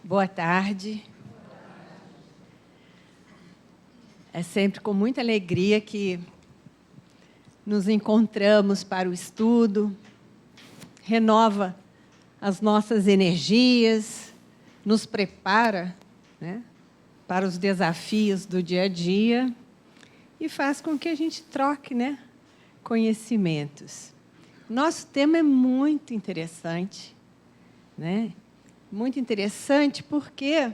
Boa tarde. É sempre com muita alegria que nos encontramos para o estudo, renova as nossas energias, nos prepara, né, para os desafios do dia a dia e faz com que a gente troque, né, conhecimentos. Nosso tema é muito interessante, né? Muito interessante porque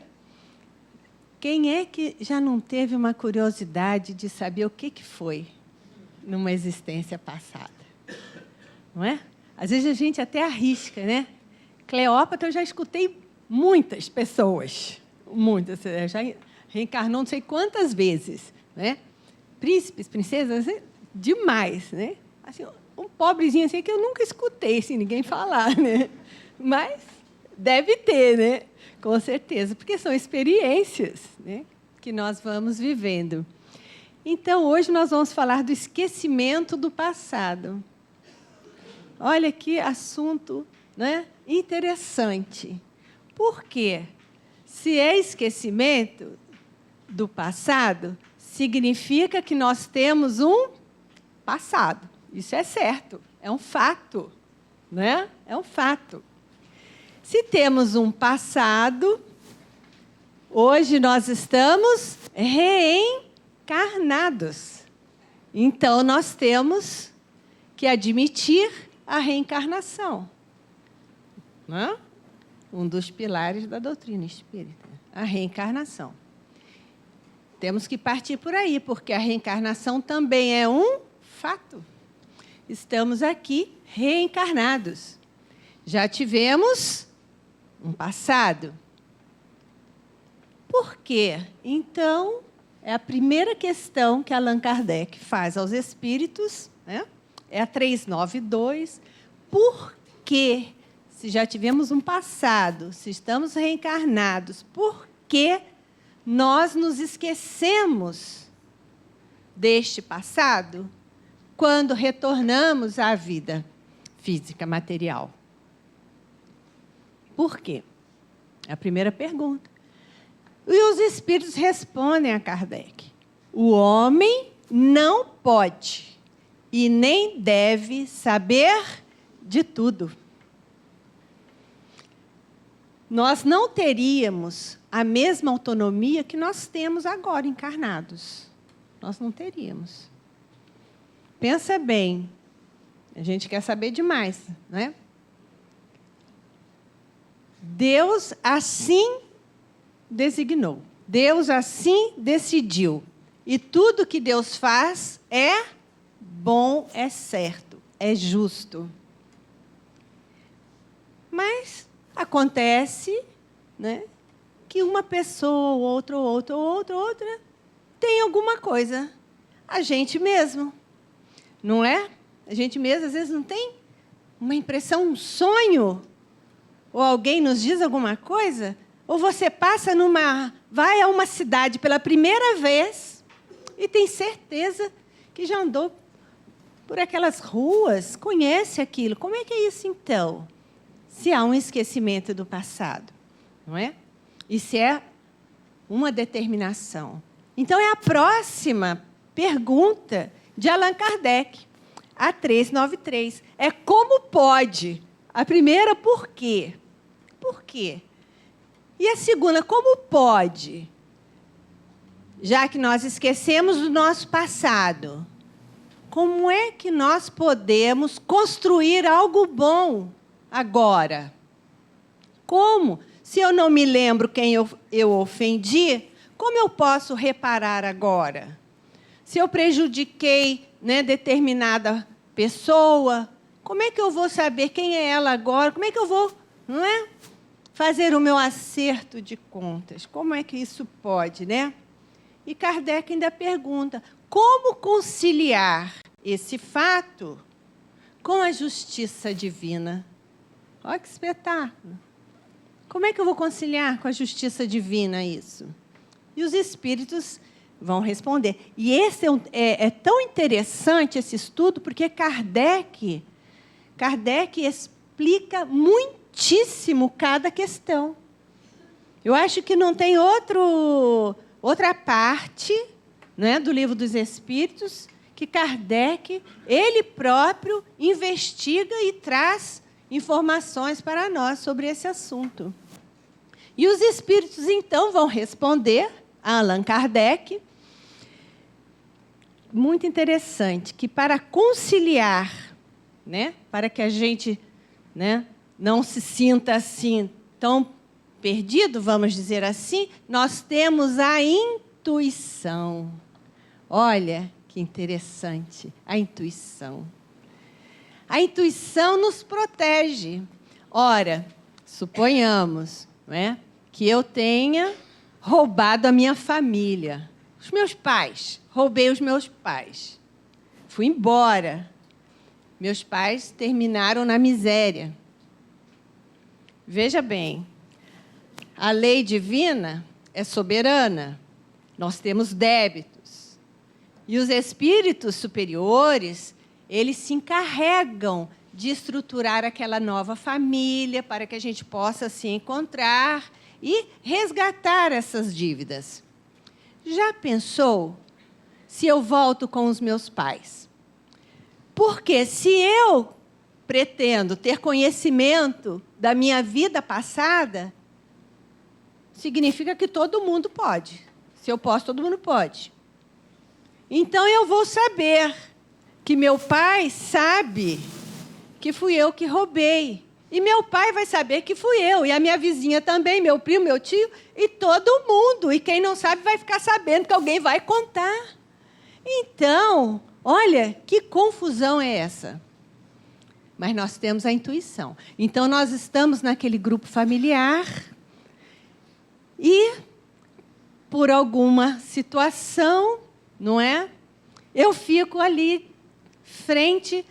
quem é que já não teve uma curiosidade de saber o que foi numa existência passada? Não é? Às vezes a gente até arrisca, né? Cleópatra eu já escutei muitas pessoas, muitas, já reencarnou não sei quantas vezes, né? Príncipes, princesas, demais, né? Assim, um pobrezinho assim que eu nunca escutei assim, ninguém falar, né? Mas deve ter, né? Com certeza, porque são experiências, né, que nós vamos vivendo. Então, hoje nós vamos falar do esquecimento do passado. Olha que assunto, né, interessante. Por quê? Se é esquecimento do passado, significa que nós temos um passado. Isso é certo, é um fato, né? É um fato. Se temos um passado, hoje nós estamos reencarnados. Então, nós temos que admitir a reencarnação. Né? Um dos pilares da doutrina espírita, a reencarnação. Temos que partir por aí, porque a reencarnação também é um fato. Estamos aqui reencarnados. Já tivemos um passado. Por quê? Então, é a primeira questão que Allan Kardec faz aos espíritos, né? É a 392. Por quê? Se já tivemos um passado, se estamos reencarnados, por que nós nos esquecemos deste passado quando retornamos à vida física, material? Por quê? É a primeira pergunta. E os espíritos respondem a Kardec. O homem não pode e nem deve saber de tudo. Nós não teríamos a mesma autonomia que nós temos agora encarnados. Nós não teríamos. Pensa bem. A gente quer saber demais, não é? Deus assim designou. Deus assim decidiu. E tudo que Deus faz é bom, é certo, é justo. Mas acontece, né, que uma pessoa, outra, tem alguma coisa. A gente mesmo, não é? A gente mesmo, às vezes, não tem uma impressão, um sonho. Ou alguém nos diz alguma coisa, ou você vai a uma cidade pela primeira vez e tem certeza que já andou por aquelas ruas, conhece aquilo. Como é que é isso, então? Se há um esquecimento do passado, não é? E se é uma determinação. Então, é a próxima pergunta de Allan Kardec, a 393. É como pode? A primeira, por quê? Por quê? E a segunda, como pode? Já que nós esquecemos do nosso passado, como é que nós podemos construir algo bom agora? Como? Se eu não me lembro quem eu ofendi, como eu posso reparar agora? Se eu prejudiquei, né, determinada pessoa, como é que eu vou saber quem é ela agora? Como é que eu vou, não é, fazer o meu acerto de contas? Como é que isso pode, né? E Kardec ainda pergunta, como conciliar esse fato com a justiça divina? Olha que espetáculo. Como é que eu vou conciliar com a justiça divina isso? E os espíritos vão responder. E esse é tão interessante, esse estudo, porque Kardec explica muitíssimo cada questão. Eu acho que não tem outra parte, né, do Livro dos Espíritos que Kardec, ele próprio, investiga e traz informações para nós sobre esse assunto. E os espíritos, então, vão responder a Allan Kardec. Muito interessante, que para conciliar, né, para que a gente, né, não se sinta assim tão perdido, vamos dizer assim, nós temos a intuição. Olha que interessante, a intuição. A intuição nos protege. Ora, suponhamos, né, que eu tenha roubado a minha família, os meus pais, roubei os meus pais, fui embora, meus pais terminaram na miséria. Veja bem, a lei divina é soberana, nós temos débitos, e os espíritos superiores, eles se encarregam de estruturar aquela nova família para que a gente possa se encontrar e resgatar essas dívidas. Já pensou se eu volto com os meus pais? Porque se eu pretendo ter conhecimento da minha vida passada, significa que todo mundo pode. Se eu posso, todo mundo pode. Então, eu vou saber que meu pai sabe que fui eu que roubei. E meu pai vai saber que fui eu. E a minha vizinha também, meu primo, meu tio, e todo mundo. E quem não sabe vai ficar sabendo que alguém vai contar. Então, olha, que confusão é essa? Mas nós temos a intuição. Então, nós estamos naquele grupo familiar e, por alguma situação, não é? Eu fico ali, frente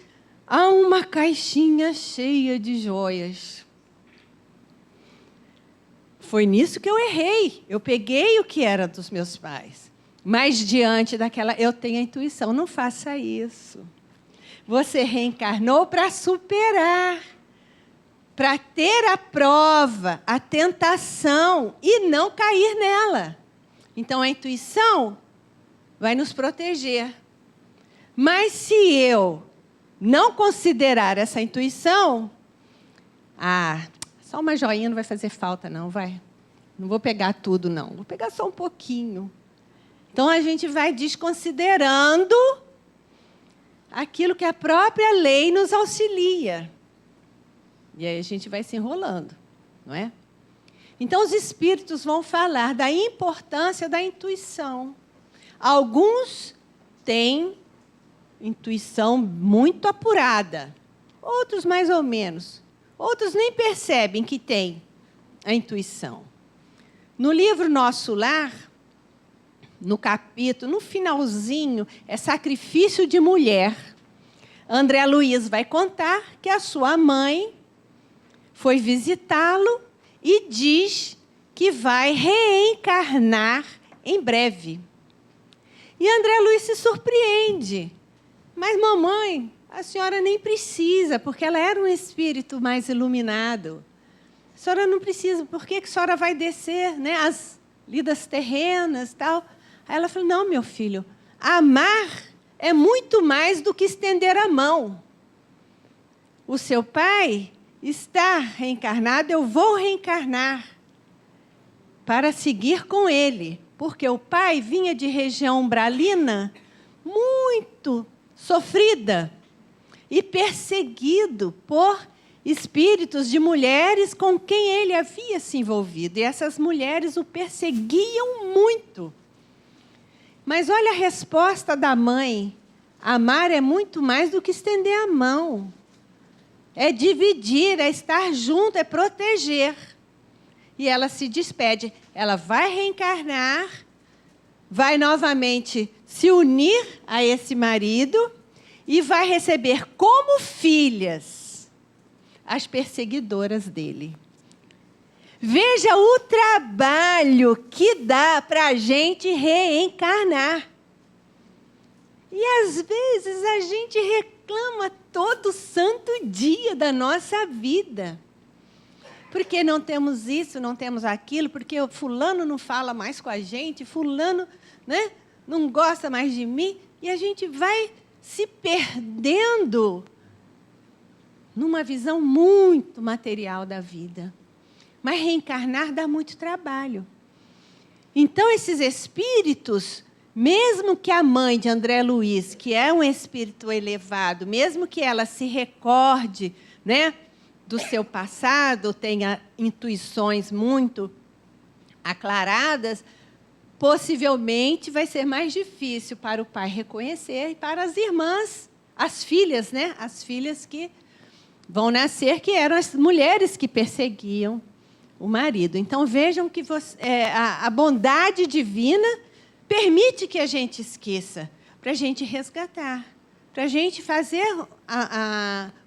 a uma caixinha cheia de joias. Foi nisso que eu errei. Eu peguei o que era dos meus pais. Mas, diante daquela... Eu tenho a intuição, não faça isso. Você reencarnou para superar, para ter a prova, a tentação e não cair nela. Então, a intuição vai nos proteger. Mas, se eu não considerar essa intuição, só uma joinha não vai fazer falta, não, vai. Não vou pegar tudo, não. Vou pegar só um pouquinho. Então, a gente vai desconsiderando aquilo que a própria lei nos auxilia. E aí a gente vai se enrolando, não é? Então, os espíritos vão falar da importância da intuição. Alguns têm intuição muito apurada, outros mais ou menos. Outros nem percebem que têm a intuição. No livro Nosso Lar, no capítulo, no finalzinho, é Sacrifício de Mulher. André Luiz vai contar que a sua mãe foi visitá-lo e diz que vai reencarnar em breve. E André Luiz se surpreende. Mas, mamãe, a senhora nem precisa, porque ela era um espírito mais iluminado. A senhora não precisa, por que a senhora vai descer, né, as lidas terrenas e tal? Aí ela falou, não, meu filho, amar é muito mais do que estender a mão. O seu pai está reencarnado, eu vou reencarnar para seguir com ele, porque o pai vinha de região umbralina muito sofrida e perseguido por espíritos de mulheres com quem ele havia se envolvido. E essas mulheres o perseguiam muito. Mas olha a resposta da mãe. Amar é muito mais do que estender a mão. É dividir, é estar junto, é proteger. E ela se despede. Ela vai reencarnar, vai novamente se unir a esse marido e vai receber como filhas as perseguidoras dele. Veja o trabalho que dá para a gente reencarnar. E, às vezes, a gente reclama todo santo dia da nossa vida. porque não temos isso, não temos aquilo, porque o fulano não fala mais com a gente, fulano, né, não gosta mais de mim, e a gente vai se perdendo numa visão muito material da vida. Mas reencarnar dá muito trabalho. Então, esses espíritos, mesmo que a mãe de André Luiz, que é um espírito elevado, mesmo que ela se recorde, né, do seu passado, tenha intuições muito aclaradas, possivelmente vai ser mais difícil para o pai reconhecer e para as irmãs, as filhas, né, as filhas que vão nascer, que eram as mulheres que perseguiam o marido. Então, vejam que a bondade divina permite que a gente esqueça, para a gente resgatar, para a gente fazer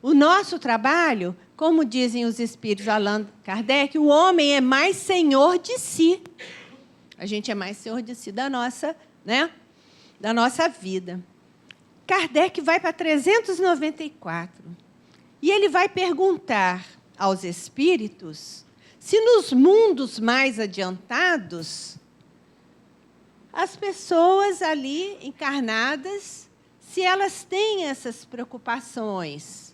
o nosso trabalho, como dizem os espíritos Allan Kardec, o homem é mais senhor de si. A gente é mais senhor de si, da nossa vida. Kardec vai para 394. E ele vai perguntar aos espíritos se nos mundos mais adiantados, as pessoas ali encarnadas, se elas têm essas preocupações,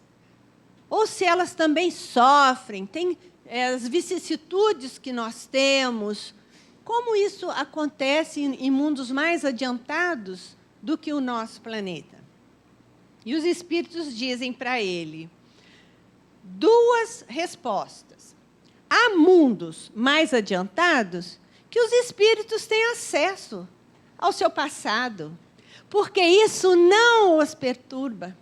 ou se elas também sofrem, têm as vicissitudes que nós temos. Como isso acontece em mundos mais adiantados do que o nosso planeta? E os espíritos dizem para ele duas respostas. Há mundos mais adiantados que os espíritos têm acesso ao seu passado, porque isso não os perturba.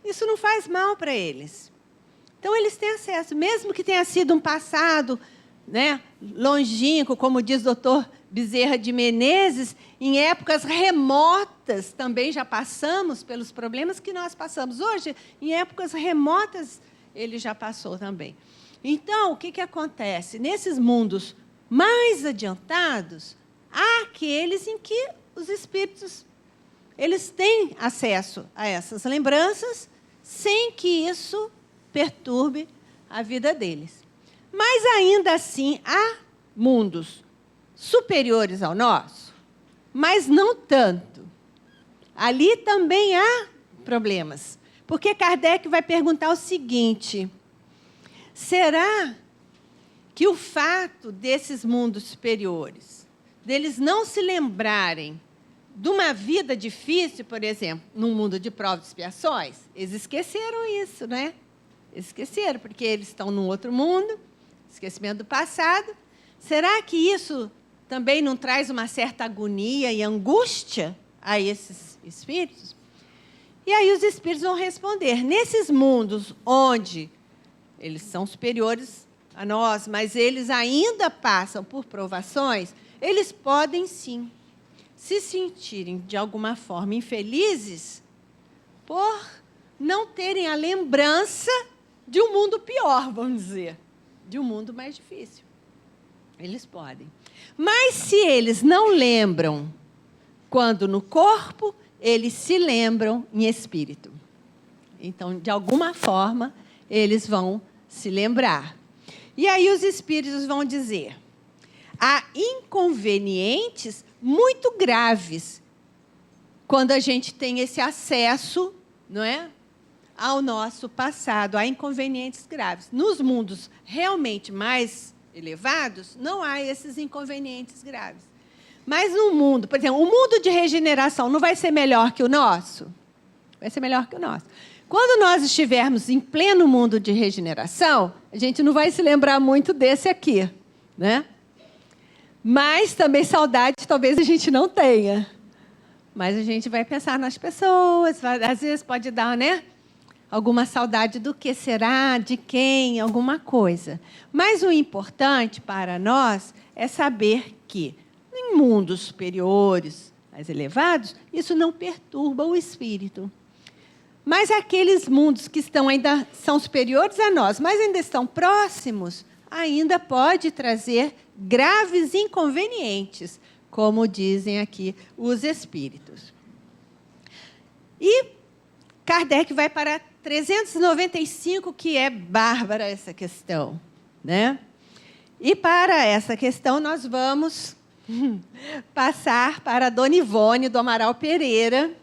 Isso não faz mal para eles. Então, eles têm acesso, mesmo que tenha sido um passado, né, longínquo, como diz o doutor Bezerra de Menezes, em épocas remotas também já passamos pelos problemas que nós passamos. Hoje, em épocas remotas, ele já passou também. Então, o que acontece? Nesses mundos mais adiantados, há aqueles em que os espíritos eles têm acesso a essas lembranças sem que isso perturbe a vida deles. Mas, ainda assim, há mundos superiores ao nosso, mas não tanto. Ali também há problemas. Porque Kardec vai perguntar o seguinte: será que o fato desses mundos superiores, deles não se lembrarem de uma vida difícil, por exemplo, num mundo de provas e expiações, eles esqueceram isso, né? Eles esqueceram, porque eles estão num outro mundo, esquecimento do passado. Será que isso também não traz uma certa agonia e angústia a esses espíritos? E aí os espíritos vão responder: nesses mundos onde eles são superiores a nós, mas eles ainda passam por provações, eles podem, sim, se sentirem, de alguma forma, infelizes por não terem a lembrança de um mundo pior, vamos dizer, de um mundo mais difícil. Eles podem. Mas, se eles não lembram quando no corpo, eles se lembram em espírito. Então, de alguma forma, eles vão se lembrar. E aí os espíritos vão dizer: há inconvenientes muito graves quando a gente tem esse acesso, não é, ao nosso passado. Há inconvenientes graves. Nos mundos realmente mais elevados, não há esses inconvenientes graves. Mas no mundo, por exemplo, o mundo de regeneração não vai ser melhor que o nosso? Vai ser melhor que o nosso. Quando nós estivermos em pleno mundo de regeneração, a gente não vai se lembrar muito desse aqui, né? Mas também saudade talvez a gente não tenha. Mas a gente vai pensar nas pessoas, às vezes pode dar, né, alguma saudade do que será, de quem, alguma coisa. Mas o importante para nós é saber que, em mundos superiores, mais elevados, isso não perturba o espírito. Mas aqueles mundos que ainda são superiores a nós, mas ainda estão próximos, ainda pode trazer graves inconvenientes, como dizem aqui os espíritos. E Kardec vai para 395, que é bárbara essa questão, né? E para essa questão nós vamos passar para a Dona Ivone do Amaral Pereira,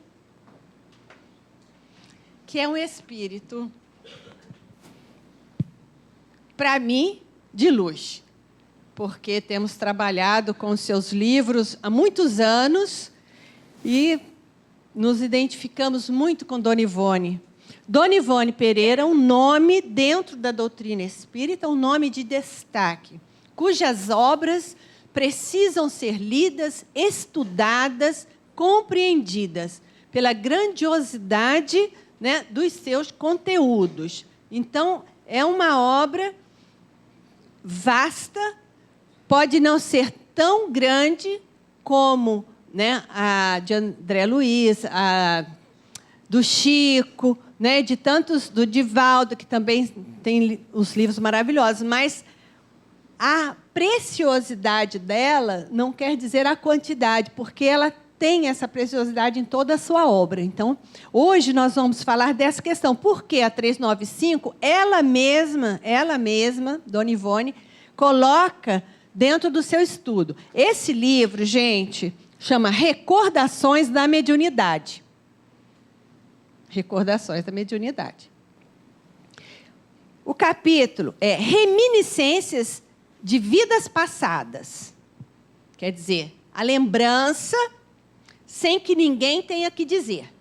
que é um espírito, para mim, de luz, porque temos trabalhado com os seus livros há muitos anos e nos identificamos muito com Dona Ivone. Dona Ivone Pereira é um nome dentro da doutrina espírita, um nome de destaque, cujas obras precisam ser lidas, estudadas, compreendidas pela grandiosidade, né, dos seus conteúdos. Então, é uma obra vasta, pode não ser tão grande como, né, a de André Luiz, a do Chico, né, de tantos, do Divaldo, que também tem os livros maravilhosos, mas a preciosidade dela não quer dizer a quantidade, porque ela tem essa preciosidade em toda a sua obra. Então, hoje nós vamos falar dessa questão. Por que a 395, ela mesma, Dona Ivone, coloca dentro do seu estudo. Esse livro, gente, chama Recordações da Mediunidade. Recordações da Mediunidade. O capítulo é Reminiscências de Vidas Passadas. Quer dizer, a lembrança sem que ninguém tenha que dizer.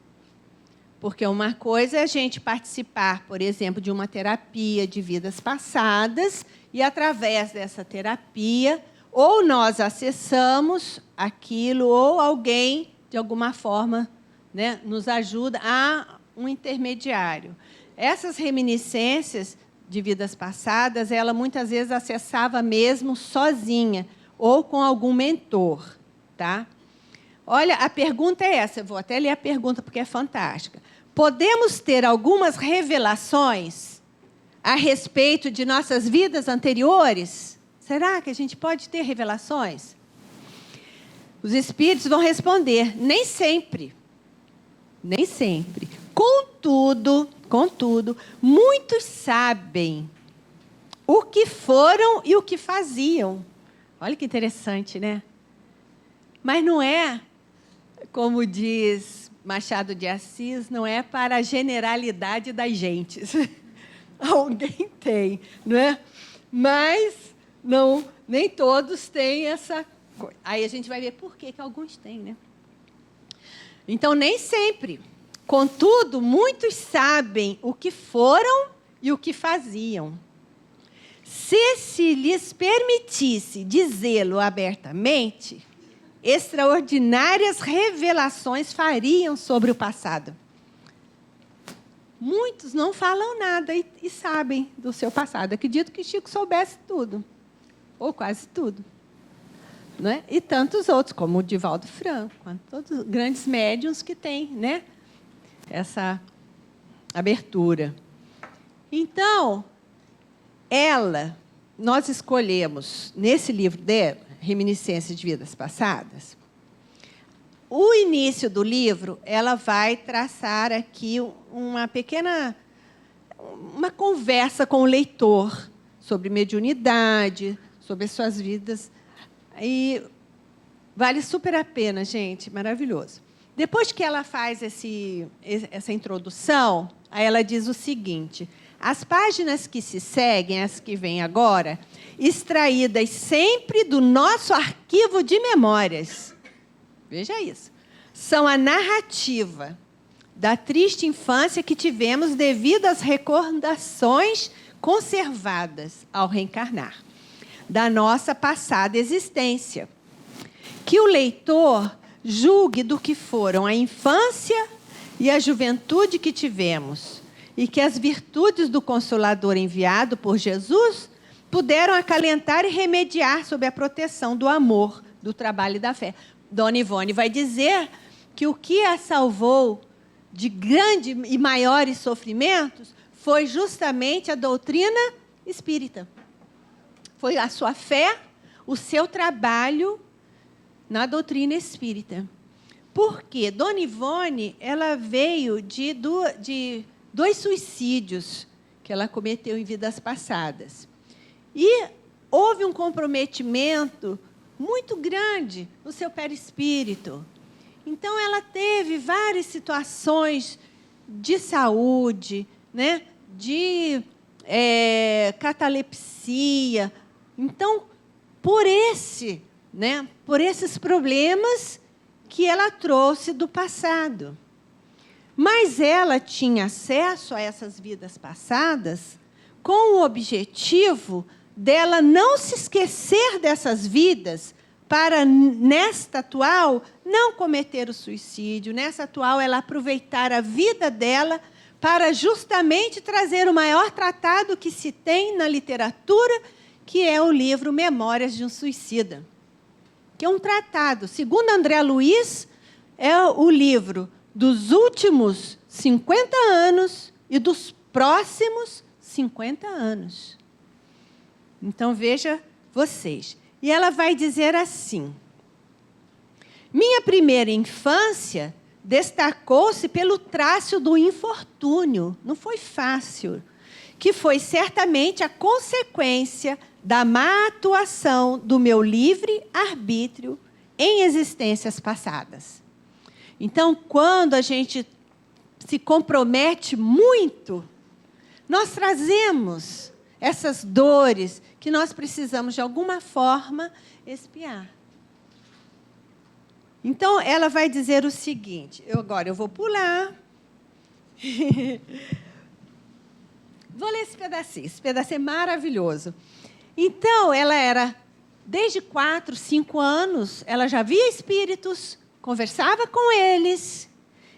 Porque uma coisa é a gente participar, por exemplo, de uma terapia de vidas passadas e, através dessa terapia, ou nós acessamos aquilo, ou alguém, de alguma forma, né, nos ajuda a um intermediário. Essas reminiscências de vidas passadas, ela muitas vezes acessava mesmo sozinha, ou com algum mentor, tá? Olha, a pergunta é essa, eu vou até ler a pergunta porque é fantástica. Podemos ter algumas revelações a respeito de nossas vidas anteriores? Será que a gente pode ter revelações? Os espíritos vão responder, nem sempre. Nem sempre. Contudo, muitos sabem o que foram e o que faziam. Olha que interessante, né? Mas não é, como diz Machado de Assis, não é para a generalidade das gentes. Alguém tem, não é? Mas não, nem todos têm essa coisa. Aí a gente vai ver por que alguns têm, né? Então, nem sempre. Contudo, muitos sabem o que foram e o que faziam. Se lhes permitisse dizê-lo abertamente, extraordinárias revelações fariam sobre o passado. Muitos não falam nada e sabem do seu passado. Acredito que Chico soubesse tudo, ou quase tudo. Não é? E tantos outros, como o Divaldo Franco, todos os grandes médiuns que têm, né, essa abertura. Então, nós escolhemos, nesse livro dela, Reminiscências de Vidas Passadas, o início do livro, ela vai traçar aqui uma conversa com o leitor sobre mediunidade, sobre as suas vidas. E vale super a pena, gente, maravilhoso. Depois que ela faz essa introdução, aí ela diz o seguinte: as páginas que se seguem, as que vêm agora, extraídas sempre do nosso arquivo de memórias, veja isso, são a narrativa da triste infância que tivemos devido às recordações conservadas ao reencarnar da nossa passada existência. Que o leitor julgue do que foram a infância e a juventude que tivemos, e que as virtudes do Consolador enviado por Jesus puderam acalentar e remediar sob a proteção do amor, do trabalho e da fé. Dona Ivone vai dizer que o que a salvou de grandes e maiores sofrimentos foi justamente a doutrina espírita. Foi a sua fé, o seu trabalho na doutrina espírita. Porque Dona Ivone, ela veio de 2 suicídios que ela cometeu em vidas passadas. E houve um comprometimento muito grande no seu perispírito. Então, ela teve várias situações de saúde, né? De catalepsia. Então, por esses problemas que ela trouxe do passado. Mas ela tinha acesso a essas vidas passadas com o objetivo dela não se esquecer dessas vidas para, nesta atual, não cometer o suicídio. Nessa atual, ela aproveitar a vida dela para justamente trazer o maior tratado que se tem na literatura, que é o livro Memórias de um Suicida, que é um tratado. Segundo André Luiz, é o livro dos últimos 50 anos e dos próximos 50 anos. Então, veja vocês. E ela vai dizer assim: minha primeira infância destacou-se pelo traço do infortúnio, não foi fácil, que foi certamente a consequência da má atuação do meu livre arbítrio em existências passadas. Então, quando a gente se compromete muito, nós trazemos essas dores que nós precisamos, de alguma forma, expiar. Então, ela vai dizer o seguinte, agora eu vou pular. Vou ler esse pedacinho é maravilhoso. Então, ela era, desde 4, 5 anos, ela já via espíritos, conversava com eles,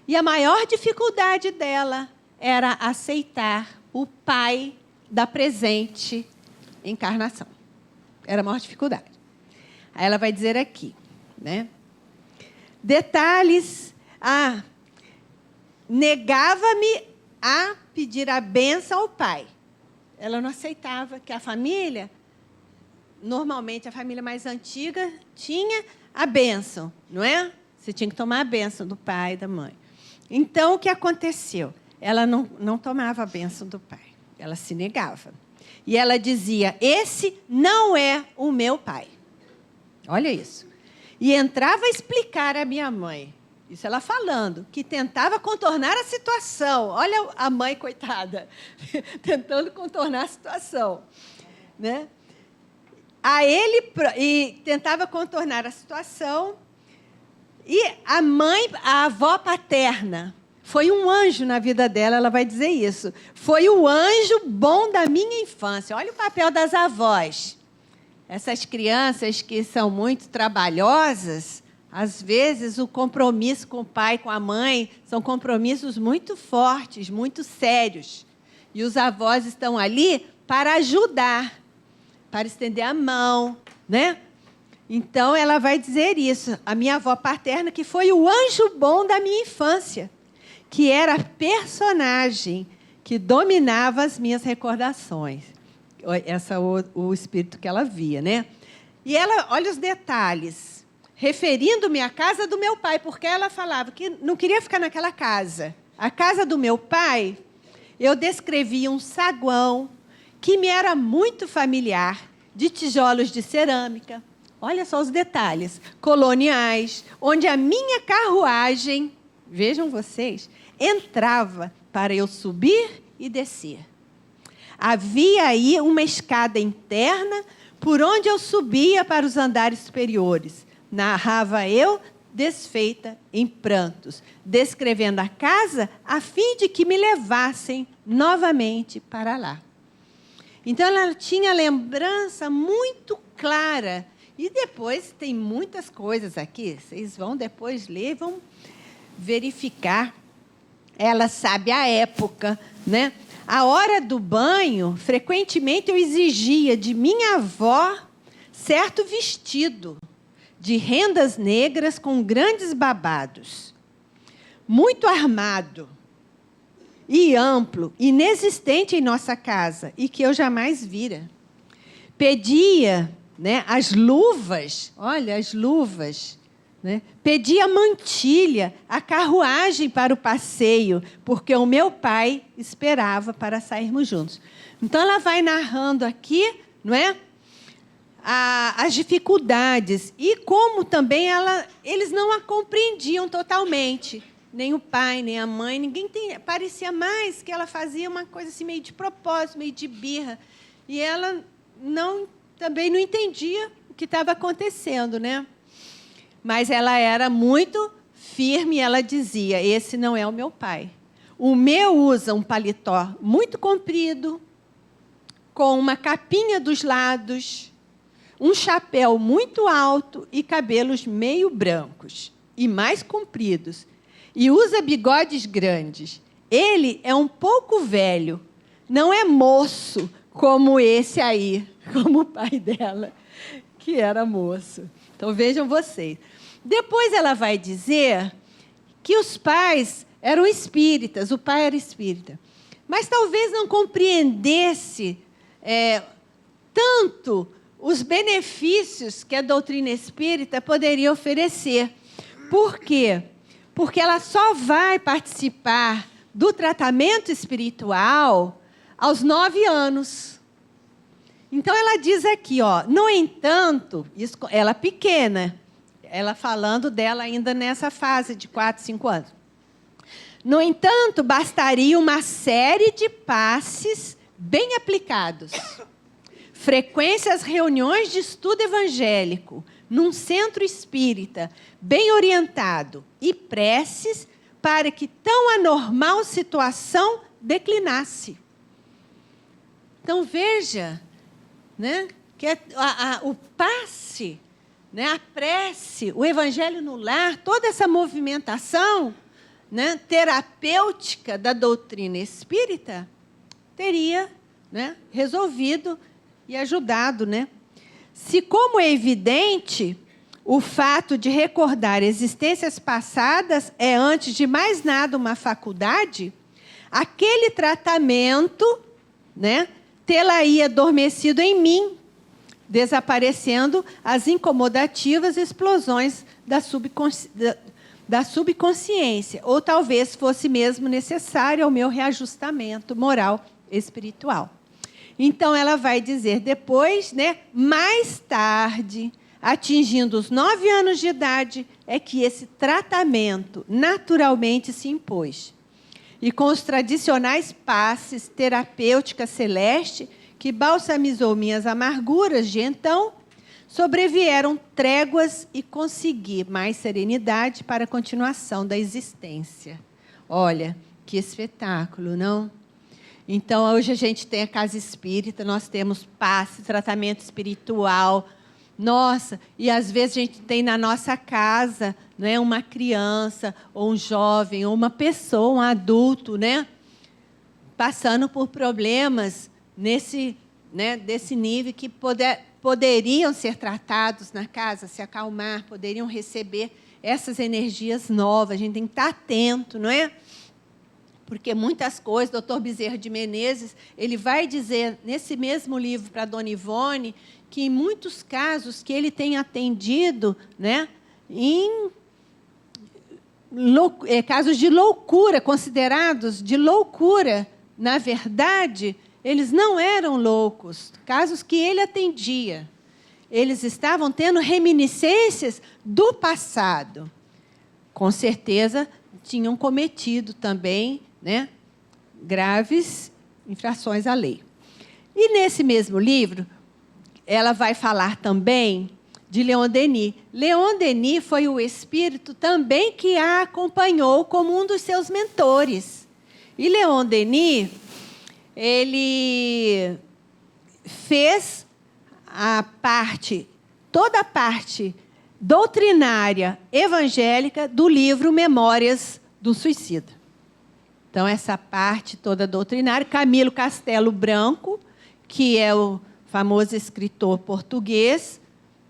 e a maior dificuldade dela era aceitar o pai da presente encarnação. Era a maior dificuldade. Aí ela vai dizer aqui, né? Detalhes. Negava-me a pedir a bênção ao pai. Ela não aceitava que a família, normalmente a família mais antiga, tinha a bênção, não é? Você tinha que tomar a bênção do pai e da mãe. Então, o que aconteceu? Ela não tomava a bênção do pai. Ela se negava. E ela dizia, esse não é o meu pai. Olha isso. E entrava a explicar à minha mãe, isso ela falando, que tentava contornar a situação. Olha a mãe, coitada, tentando contornar a situação. Né? E tentava contornar a situação. E a mãe, a avó paterna, foi um anjo na vida dela, ela vai dizer isso. Foi o anjo bom da minha infância. Olha o papel das avós. Essas crianças que são muito trabalhosas, às vezes o compromisso com o pai, com a mãe, são compromissos muito fortes, muito sérios. E os avós estão ali para ajudar, para estender a mão, né? Então, ela vai dizer isso. A minha avó paterna, que foi o anjo bom da minha infância, que era a personagem que dominava as minhas recordações. Esse é o espírito que ela via, né? E ela, olha os detalhes, referindo-me à casa do meu pai, porque ela falava que não queria ficar naquela casa. A casa do meu pai, eu descrevia um saguão que me era muito familiar, de tijolos de cerâmica. Olha só os detalhes, coloniais, onde a minha carruagem, vejam vocês, entrava para eu subir e descer. Havia aí uma escada interna por onde eu subia para os andares superiores. Narrava eu, desfeita em prantos, descrevendo a casa a fim de que me levassem novamente para lá. Então, ela tinha lembrança muito clara. E depois tem muitas coisas aqui. Vocês vão depois ler, vão verificar. Ela sabe a época, né? A hora do banho, frequentemente eu exigia de minha avó certo vestido de rendas negras com grandes babados, muito armado e amplo, inexistente em nossa casa e que eu jamais vira. Pedia, né, as luvas, olha, as luvas né? Pedi a mantilha, a carruagem para o passeio, porque o meu pai esperava para sairmos juntos. Então, ela vai narrando aqui, não é? As dificuldades e como também eles não a compreendiam totalmente. Nem o pai, nem a mãe, parecia mais que ela fazia uma coisa assim, meio de propósito, meio de birra. E ela também não entendia o que estava acontecendo, né? Mas ela era muito firme e ela dizia, esse não é o meu pai. O meu usa um paletó muito comprido, com uma capinha dos lados, um chapéu muito alto e cabelos meio brancos e mais compridos. E usa bigodes grandes. Ele é um pouco velho, não é moço como esse aí, como o pai dela, que era moço. Então, vejam vocês. Depois ela vai dizer que os pais eram espíritas, o pai era espírita. Mas talvez não compreendesse tanto os benefícios que a doutrina espírita poderia oferecer. Por quê? Porque ela só vai participar do tratamento espiritual aos 9 anos. Então, ela diz aqui, no entanto, ela pequena, ela falando dela ainda nessa fase de 4, 5 anos. No entanto, bastaria uma série de passes bem aplicados. Frequência às reuniões de estudo evangélico, num centro espírita, bem orientado, e preces para que tão anormal situação declinasse. Então, veja, né, que o passe, né, a prece, o evangelho no lar, toda essa movimentação, né, terapêutica da doutrina espírita, teria, né, resolvido e ajudado, né? Se, como é evidente, o fato de recordar existências passadas é, antes de mais nada, uma faculdade, aquele tratamento, né, tê-la-ia adormecido em mim, desaparecendo as incomodativas explosões da subconsciência, ou talvez fosse mesmo necessário ao meu reajustamento moral espiritual. Então, ela vai dizer depois, né, mais tarde, atingindo os 9 anos de idade, é que esse tratamento naturalmente se impôs. E com os tradicionais passes terapêutica celeste, que balsamizou minhas amarguras de então, sobrevieram tréguas e consegui mais serenidade para a continuação da existência. Olha, que espetáculo, não? Então, hoje a gente tem a casa espírita, nós temos passe, tratamento espiritual. Nossa, e às vezes a gente tem na nossa casa, né, uma criança, ou um jovem, ou uma pessoa, um adulto, né, passando por problemas desse nível que poderiam ser tratados na casa, se acalmar, poderiam receber essas energias novas. A gente tem que estar atento, não é? Porque muitas coisas, o Dr. Bezerra de Menezes, ele vai dizer, nesse mesmo livro para a Dona Ivone, que em muitos casos que ele tem atendido, né, em casos de loucura, considerados de loucura, na verdade, eles não eram loucos, casos que ele atendia. Eles estavam tendo reminiscências do passado. Com certeza, tinham cometido também, né, graves infrações à lei. E, nesse mesmo livro, ela vai falar também de Leon Denis. Leon Denis foi o espírito também que a acompanhou como um dos seus mentores. E Leon Denis, ele fez toda a parte doutrinária evangélica do livro Memórias do Suicida. Então, essa parte toda doutrinária, Camilo Castelo Branco, que é o famoso escritor português,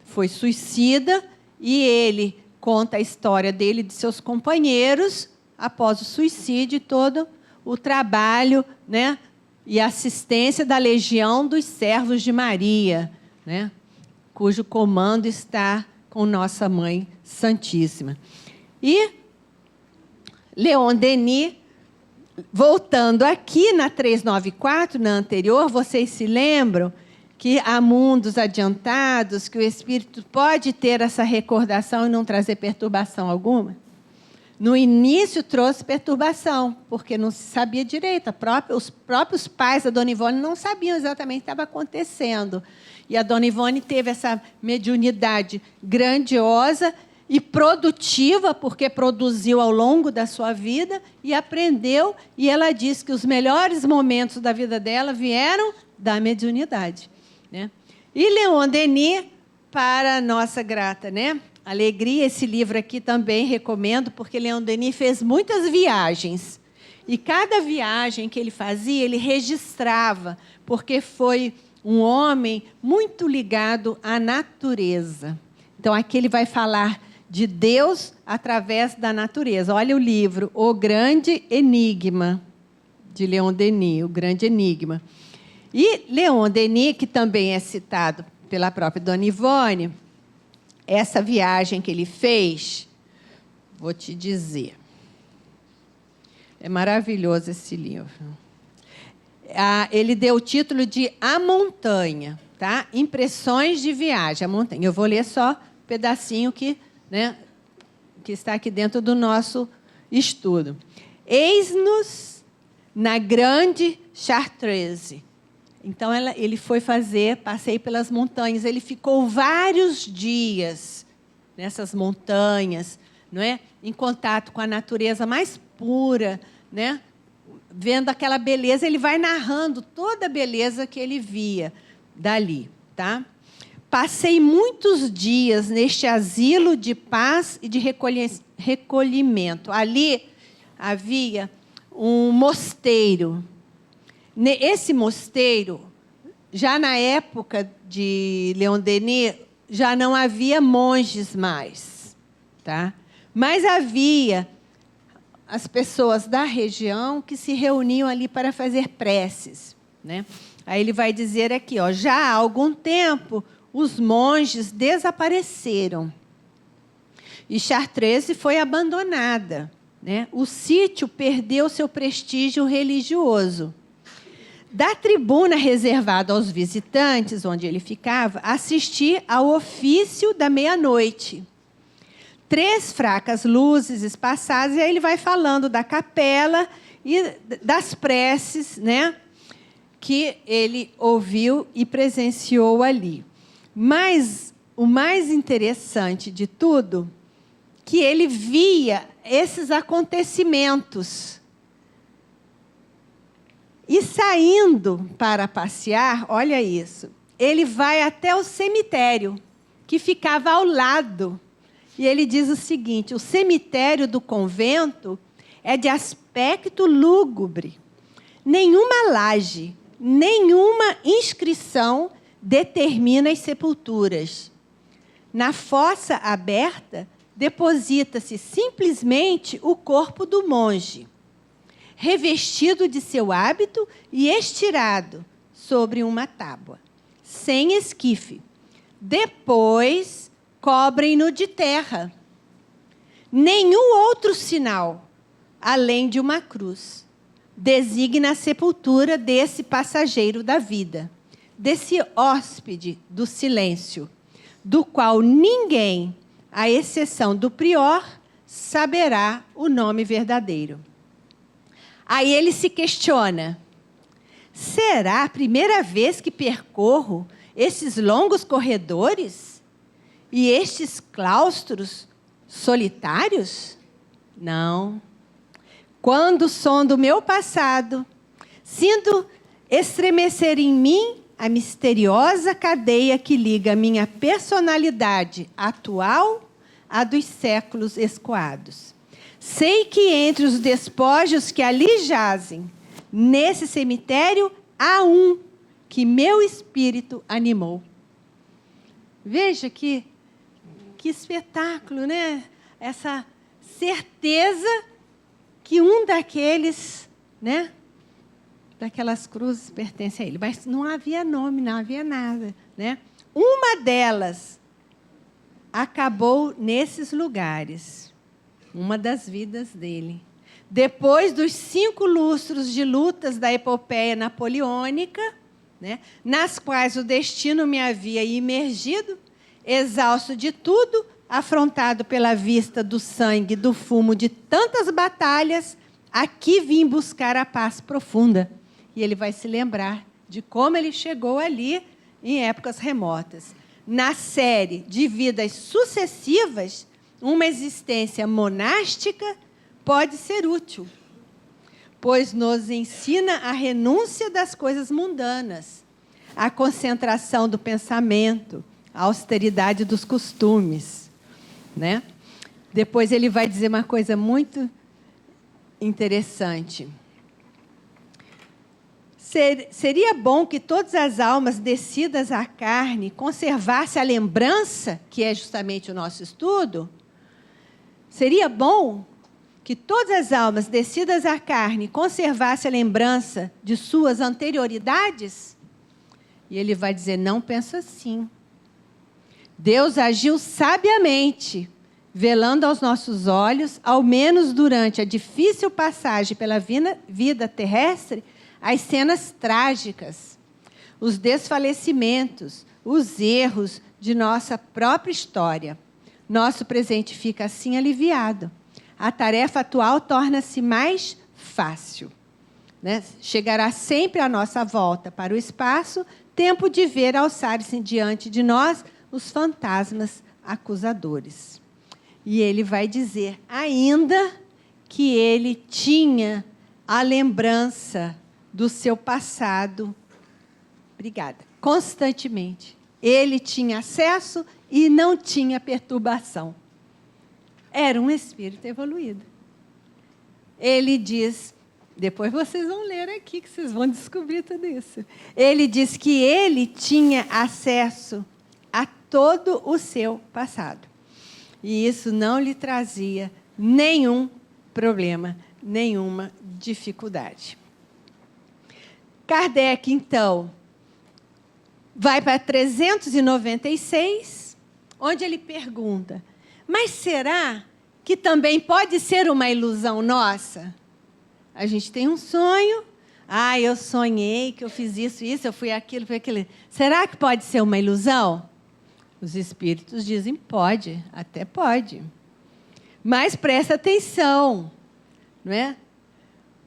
foi suicida, e ele conta a história dele e de seus companheiros, após o suicídio, e todo o trabalho, né, e assistência da Legião dos Servos de Maria, né, cujo comando está com Nossa Mãe Santíssima. E Leon Denis, voltando aqui na 394, na anterior, vocês se lembram que há mundos adiantados, que o espírito pode ter essa recordação e não trazer perturbação alguma? No início trouxe perturbação, porque não se sabia direito. Os próprios pais da Dona Ivone não sabiam exatamente o que estava acontecendo. E a Dona Ivone teve essa mediunidade grandiosa e produtiva, porque produziu ao longo da sua vida e aprendeu. E ela diz que os melhores momentos da vida dela vieram da mediunidade, né? E Leon Denis, para a nossa grata, né, alegria, esse livro aqui também recomendo, porque Leon Denis fez muitas viagens. E cada viagem que ele fazia, ele registrava, porque foi um homem muito ligado à natureza. Então, aqui ele vai falar de Deus através da natureza. Olha o livro, O Grande Enigma, de Leon Denis, O Grande Enigma. E Leon Denis, que também é citado pela própria Dona Ivone, essa viagem que ele fez, vou te dizer, é maravilhoso esse livro. Ele deu o título de A Montanha, tá? Impressões de viagem, a montanha. Eu vou ler só um pedacinho que está aqui dentro do nosso estudo. Eis-nos na grande Chartreuse. Então, ele foi fazer passeio pelas montanhas. Ele ficou vários dias nessas montanhas, não é? Em contato com a natureza mais pura, né? Vendo aquela beleza, ele vai narrando toda a beleza que ele via dali, tá? Passei muitos dias neste asilo de paz e de recolhimento. Ali havia um mosteiro. Esse mosteiro, já na época de Leon Denis, já não havia monges mais, tá? Mas havia as pessoas da região que se reuniam ali para fazer preces, né? Aí ele vai dizer aqui, ó, já há algum tempo os monges desapareceram e Chartreuse foi abandonada, né? O sítio perdeu seu prestígio religioso. Da tribuna reservada aos visitantes, onde ele ficava, assisti ao ofício da meia-noite. 3 fracas luzes espaçadas, e aí ele vai falando da capela e das preces, né, que ele ouviu e presenciou ali. Mas o mais interessante de tudo, que ele via esses acontecimentos. E saindo para passear, olha isso, ele vai até o cemitério, que ficava ao lado. E ele diz o seguinte, o cemitério do convento é de aspecto lúgubre. Nenhuma laje, nenhuma inscrição determina as sepulturas. Na fossa aberta, deposita-se simplesmente o corpo do monge, revestido de seu hábito e estirado sobre uma tábua, sem esquife. Depois, cobrem-no de terra. Nenhum outro sinal, além de uma cruz, designa a sepultura desse passageiro da vida, desse hóspede do silêncio, do qual ninguém, à exceção do prior, saberá o nome verdadeiro. Aí ele se questiona, será a primeira vez que percorro esses longos corredores e estes claustros solitários? Não. Quando sondo o meu passado, sinto estremecer em mim a misteriosa cadeia que liga a minha personalidade atual à dos séculos escoados. Sei que entre os despojos que ali jazem, nesse cemitério, há um que meu espírito animou. Veja que espetáculo, né? Essa certeza que um daqueles, né, daquelas cruzes pertence a ele. Mas não havia nome, não havia nada, né? Uma delas acabou nesses lugares, uma das vidas dele. Depois dos 5 lustros de lutas da epopeia napoleônica, né, nas quais o destino me havia imergido, exausto de tudo, afrontado pela vista do sangue e do fumo de tantas batalhas, aqui vim buscar a paz profunda. E ele vai se lembrar de como ele chegou ali em épocas remotas. Na série de vidas sucessivas, uma existência monástica pode ser útil, pois nos ensina a renúncia das coisas mundanas, a concentração do pensamento, a austeridade dos costumes, né? Depois ele vai dizer uma coisa muito interessante. Seria bom que todas as almas descidas à carne conservassem a lembrança, que é justamente o nosso estudo. Seria bom que todas as almas descidas à carne conservassem a lembrança de suas anterioridades? E ele vai dizer, não penso assim. Deus agiu sabiamente, velando aos nossos olhos, ao menos durante a difícil passagem pela vida terrestre, as cenas trágicas, os desfalecimentos, os erros de nossa própria história. Nosso presente fica assim aliviado. A tarefa atual torna-se mais fácil, né? Chegará sempre à nossa volta para o espaço, tempo de ver alçar-se diante de nós os fantasmas acusadores. E ele vai dizer ainda que ele tinha a lembrança do seu passado, obrigada, constantemente. Ele tinha acesso e não tinha perturbação. Era um espírito evoluído. Ele diz, depois vocês vão ler aqui, que vocês vão descobrir tudo isso. Ele diz que ele tinha acesso a todo o seu passado. E isso não lhe trazia nenhum problema, nenhuma dificuldade. Kardec, então, vai para 396, onde ele pergunta, mas será que também pode ser uma ilusão nossa? A gente tem um sonho, eu sonhei que eu fiz isso, eu fui aquilo, fui aquilo. Será que pode ser uma ilusão? Os espíritos dizem, pode, até pode. Mas presta atenção, não é?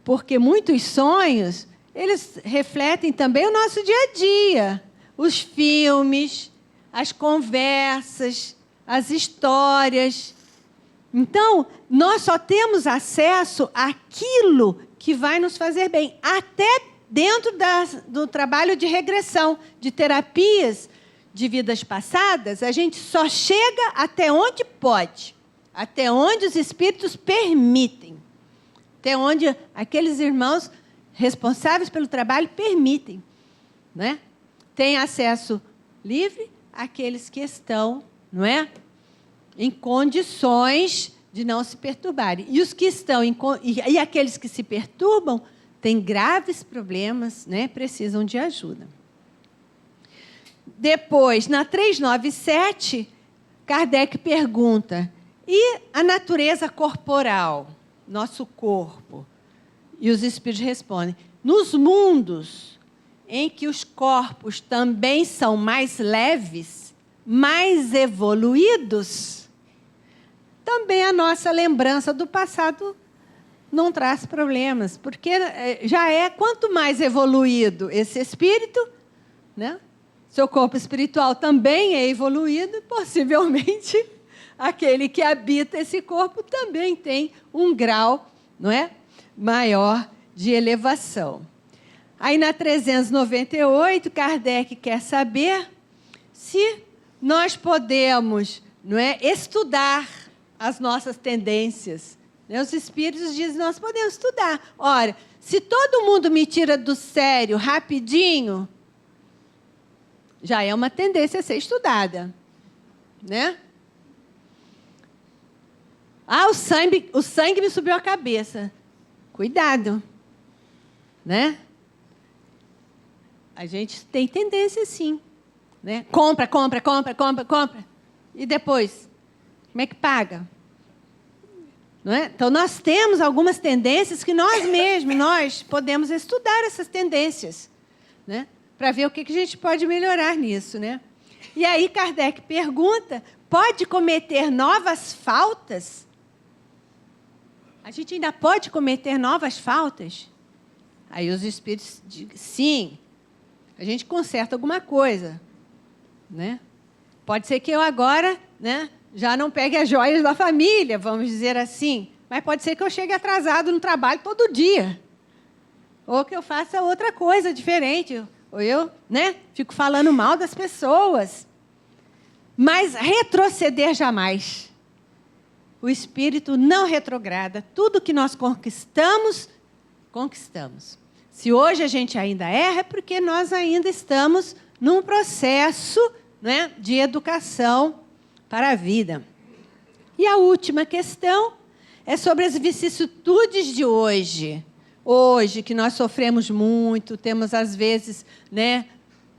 Porque muitos sonhos, eles refletem também o nosso dia a dia. Os filmes, as conversas, as histórias. Então, nós só temos acesso àquilo que vai nos fazer bem, até dentro do trabalho de regressão, de terapias de vidas passadas, a gente só chega até onde pode, até onde os espíritos permitem, até onde aqueles irmãos responsáveis pelo trabalho permitem, né? Tem acesso livre àqueles que estão, não é, em condições de não se perturbarem. E os que estão e aqueles que se perturbam têm graves problemas, né? Precisam de ajuda. Depois, na 397, Kardec pergunta, e a natureza corporal, nosso corpo? E os espíritos respondem, nos mundos em que os corpos também são mais leves, mais evoluídos, também a nossa lembrança do passado não traz problemas, porque já é quanto mais evoluído esse espírito, né? Seu corpo espiritual também é evoluído, possivelmente aquele que habita esse corpo também tem um grau, não é, maior de elevação. Aí na 398, Kardec quer saber se nós podemos, não é, estudar as nossas tendências. Os espíritos dizem, nós podemos estudar. Ora, se todo mundo me tira do sério rapidinho, já é uma tendência a ser estudada, né? O sangue me subiu à cabeça. Cuidado, né? A gente tem tendência, sim, né? Compra. E depois, como é que paga? Não é? Então, nós temos algumas tendências que nós podemos estudar essas tendências, né? Para ver o que a gente pode melhorar nisso, né? E aí Kardec pergunta, pode cometer novas faltas? A gente ainda pode cometer novas faltas? Aí os espíritos dizem, sim, a gente conserta alguma coisa, né? Pode ser que eu agora, né, já não pegue as joias da família, vamos dizer assim, mas pode ser que eu chegue atrasado no trabalho todo dia, ou que eu faça outra coisa diferente, ou eu, né, fico falando mal das pessoas. Mas retroceder jamais. O espírito não retrograda. Tudo que nós conquistamos, conquistamos. Se hoje a gente ainda erra, é porque nós ainda estamos num processo, né, de educação para a vida. E a última questão é sobre as vicissitudes de hoje. Hoje, que nós sofremos muito, temos, às vezes, né,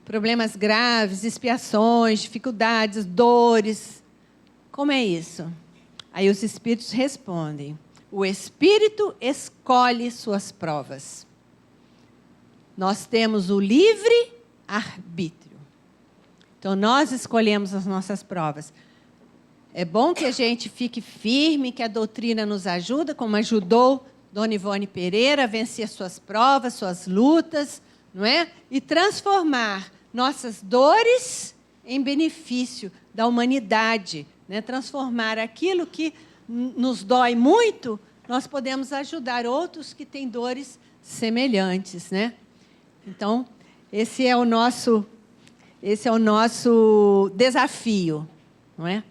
problemas graves, expiações, dificuldades, dores. Como é isso? Aí os espíritos respondem, o espírito escolhe suas provas. Nós temos o livre arbítrio. Então, nós escolhemos as nossas provas. É bom que a gente fique firme, que a doutrina nos ajuda, como ajudou Dona Ivone Pereira a vencer suas provas, suas lutas, não é? E transformar nossas dores em benefício da humanidade, né? Transformar aquilo que nos dói muito, nós podemos ajudar outros que têm dores semelhantes, né? Então, esse é o nosso desafio, não é?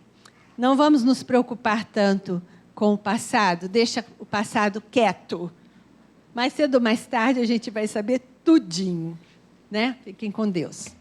Não vamos nos preocupar tanto com o passado, deixa o passado quieto. Mais cedo ou mais tarde a gente vai saber tudinho, né? Fiquem com Deus.